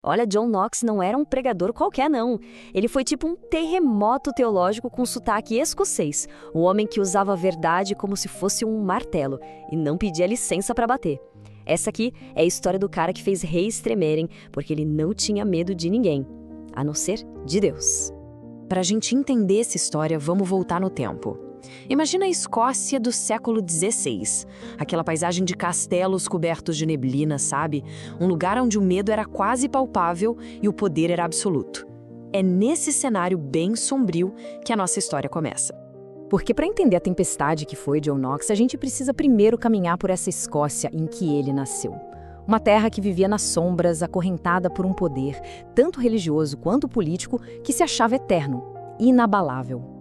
Olha, John Knox não era um pregador qualquer, não. Ele foi tipo um terremoto teológico com sotaque escocês. Um homem que usava a verdade como se fosse um martelo e não pedia licença para bater. Essa aqui é a história do cara que fez reis tremerem porque ele não tinha medo de ninguém, a não ser de Deus. Para a gente entender essa história, vamos voltar no tempo. Imagina a Escócia do século XVI, aquela paisagem de castelos cobertos de neblina, sabe? Um lugar onde o medo era quase palpável e o poder era absoluto. É nesse cenário bem sombrio que a nossa história começa. Porque para entender a tempestade que foi John Knox, a gente precisa primeiro caminhar por essa Escócia em que ele nasceu. Uma terra que vivia nas sombras, acorrentada por um poder, tanto religioso quanto político, que se achava eterno, inabalável.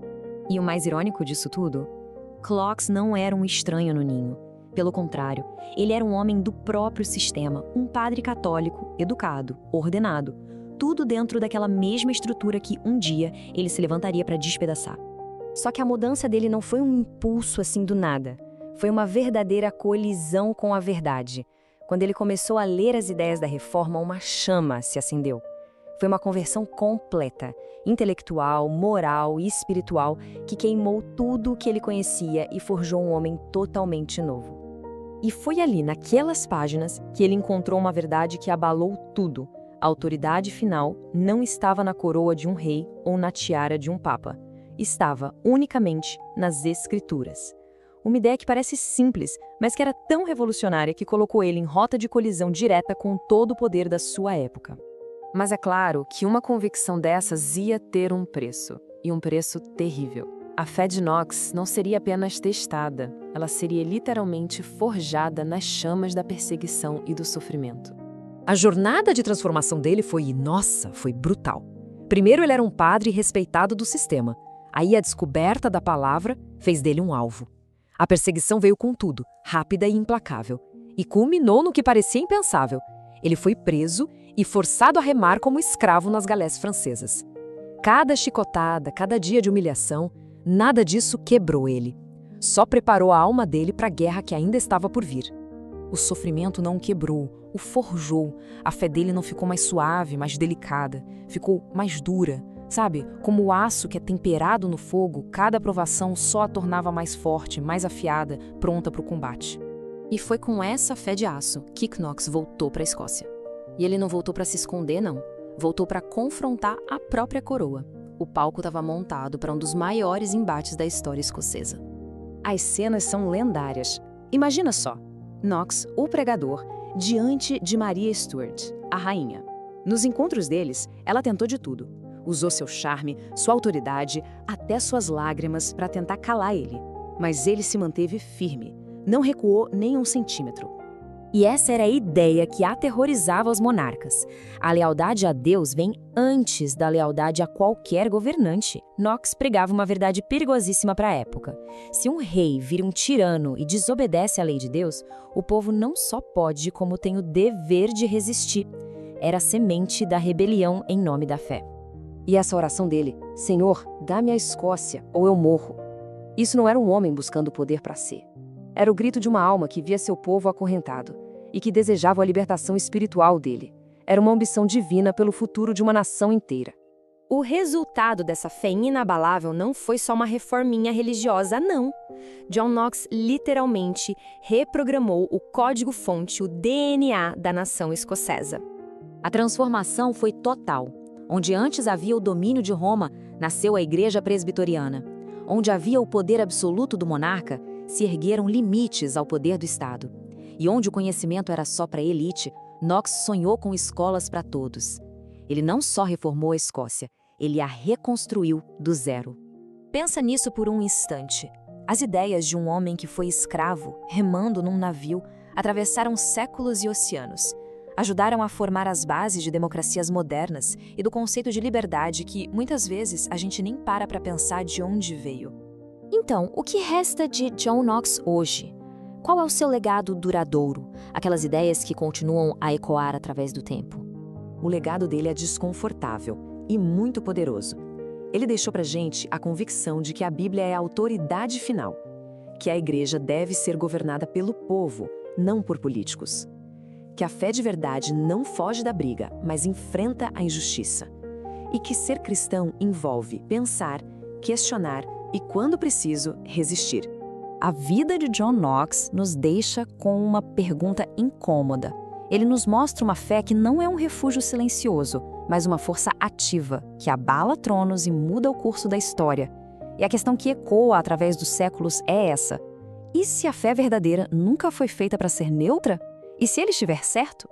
E o mais irônico disso tudo? Knox não era um estranho no ninho. Pelo contrário, ele era um homem do próprio sistema, um padre católico, educado, ordenado. Tudo dentro daquela mesma estrutura que, um dia, ele se levantaria para despedaçar. Só que a mudança dele não foi um impulso assim do nada. Foi uma verdadeira colisão com a verdade. Quando ele começou a ler as ideias da reforma, uma chama se acendeu. Foi uma conversão completa, intelectual, moral e espiritual, que queimou tudo o que ele conhecia e forjou um homem totalmente novo. E foi ali, naquelas páginas, que ele encontrou uma verdade que abalou tudo. A autoridade final não estava na coroa de um rei ou na tiara de um papa. Estava unicamente nas Escrituras. Uma ideia que parece simples, mas que era tão revolucionária que colocou ele em rota de colisão direta com todo o poder da sua época. Mas é claro que uma convicção dessas ia ter um preço, e um preço terrível. A fé de Knox não seria apenas testada, ela seria literalmente forjada nas chamas da perseguição e do sofrimento. A jornada de transformação dele foi brutal. Primeiro, ele era um padre respeitado do sistema. Aí a descoberta da palavra fez dele um alvo. A perseguição veio com tudo, rápida e implacável, e culminou no que parecia impensável. Ele foi preso e forçado a remar como escravo nas galés francesas. Cada chicotada, cada dia de humilhação, nada disso quebrou ele. Só preparou a alma dele para a guerra que ainda estava por vir. O sofrimento não o quebrou, o forjou. A fé dele não ficou mais suave, mais delicada, ficou mais dura. Sabe, como o aço que é temperado no fogo, cada provação só a tornava mais forte, mais afiada, pronta para o combate. E foi com essa fé de aço que Knox voltou para a Escócia. E ele não voltou para se esconder, não. Voltou para confrontar a própria coroa. O palco estava montado para um dos maiores embates da história escocesa. As cenas são lendárias. Imagina só, Knox, o pregador, diante de Maria Stuart, a rainha. Nos encontros deles, ela tentou de tudo. Usou seu charme, sua autoridade, até suas lágrimas para tentar calar ele. Mas ele se manteve firme, não recuou nem um centímetro. E essa era a ideia que aterrorizava os monarcas. A lealdade a Deus vem antes da lealdade a qualquer governante. Knox pregava uma verdade perigosíssima para a época. Se um rei vira um tirano e desobedece à lei de Deus, o povo não só pode, como tem o dever de resistir. Era a semente da rebelião em nome da fé. E essa oração dele, Senhor, dá-me a Escócia ou eu morro. Isso não era um homem buscando poder para si. Era o grito de uma alma que via seu povo acorrentado e que desejava a libertação espiritual dele. Era uma ambição divina pelo futuro de uma nação inteira. O resultado dessa fé inabalável não foi só uma reforminha religiosa, não. John Knox literalmente reprogramou o código-fonte, o DNA da nação escocesa. A transformação foi total. Onde antes havia o domínio de Roma, nasceu a Igreja Presbiteriana. Onde havia o poder absoluto do monarca, se ergueram limites ao poder do Estado. E onde o conhecimento era só para a elite, Knox sonhou com escolas para todos. Ele não só reformou a Escócia, ele a reconstruiu do zero. Pensa nisso por um instante. As ideias de um homem que foi escravo, remando num navio, atravessaram séculos e oceanos. Ajudaram a formar as bases de democracias modernas e do conceito de liberdade que, muitas vezes, a gente nem para pensar de onde veio. Então, o que resta de John Knox hoje? Qual é o seu legado duradouro? Aquelas ideias que continuam a ecoar através do tempo? O legado dele é desconfortável e muito poderoso. Ele deixou pra gente a convicção de que a Bíblia é a autoridade final, que a igreja deve ser governada pelo povo, não por políticos. que a fé de verdade não foge da briga, mas enfrenta a injustiça. E que ser cristão envolve pensar, questionar e, quando preciso, resistir. A vida de John Knox nos deixa com uma pergunta incômoda. Ele nos mostra uma fé que não é um refúgio silencioso, mas uma força ativa, que abala tronos e muda o curso da história. E a questão que ecoa através dos séculos é essa: e se a fé verdadeira nunca foi feita para ser neutra? E se ele estiver certo?